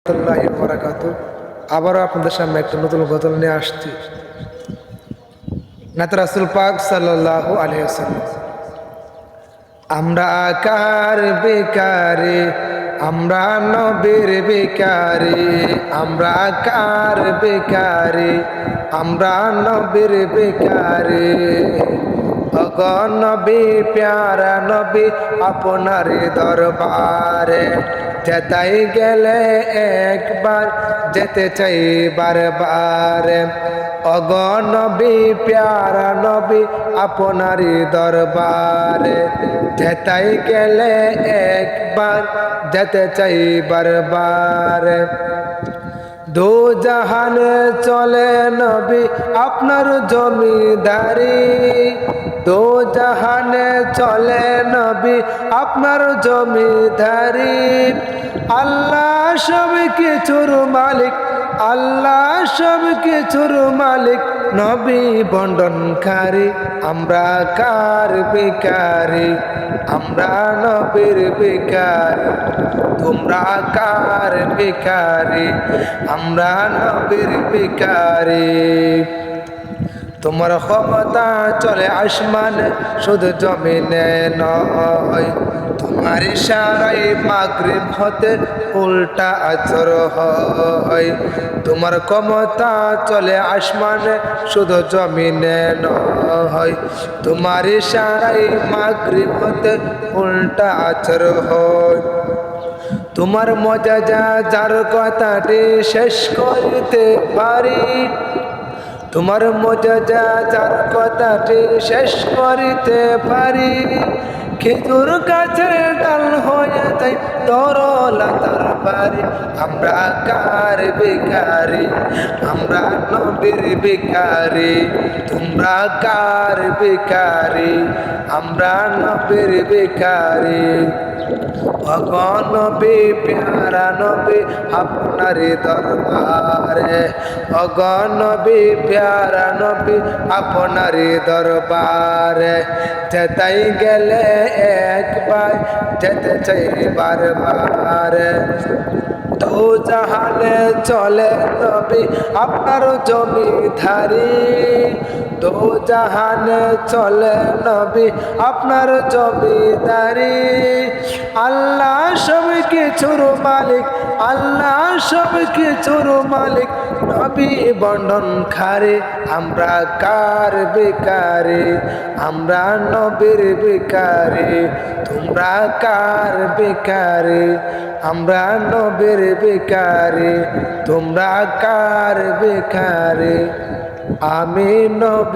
রাহমাতুল্লাহি ওয়া বারাকাতুহু। আবারও আপনাদের সামনে একটা নতুন গজল নিয়ে আসছি। নাতে রাসূল পাক সাল্লাল্লাহু আলাইহি ওয়াসাল্লাম। আমরা কার বেকারে, আমরা নবীর বেকারে, আমরা কার বেকারে, আমরা নবীর বেকারে। ওগো নবী প্যারা নবী আপনার দরবারে যেতাই গেলে একবার যেতে চাই বারবার। ওগো নবী প্যারা নবী আপনার দরবারে যেতাই গেলে একবার যেতে চাই বারবার। দো জাহানে চলে নবী আপনার জমিদারি, দো জাহানে চলে নবী আপনার জমিদারি। আল্লাহ সব কিছুর মালিক, আল্লাহ সব কিছুর মালিক, নবী বন্ডনকারী। আমরা কার বেকারি, আমরা নবীর বেকারি। তোমরা কার বেকারি, আমরা নবীর বেকারি। তোমার ক্ষমতা চলে আসমানে শুধু জমিনে নয়, তোমার ইশারায় মাগরিব হতে উল্টা আচর হয়। তোমার ক্ষমতা চলে আসমানে শুধু জমিনে নয়, তোমার ইশারায় মাগরিব হতে উল্টা আচর হয়। তোমার মজা যার কথাটি শেষ করতে পারি, তোমার মজা যার কথাটি শেষ করিতে পারি। খেজুর গাছের ডাল হয়ে যায় তরলতার বাড়ি। আমরা কার বেকারি, আমরা নবীর বেকারি। তোমরা কার বেকারি, আমরা নবীর বেকারি। ওগো নবী প্যারা নবী আপনার দরবারে, ওগো নবী প্যারা নবী আপনার দরবারে যেতাই গেলে একবার যেতে চাই বারবার। দো জাহানে চলে নবী আপনার জমিদারি, দো জাহানে চলে নবী আপনার জমিদারি। আল্লাহ সব কিছুর মালিক, আল্লাহ সব কিছুর মালিক, নবী বন্ডনকারী। আমরা কার বেকারি, আমরা নবীর বেকারি। তোমরা কার বেকারি, আমরা নবীর বেকারি। তোমরা কার বেকারি, আমি নবী।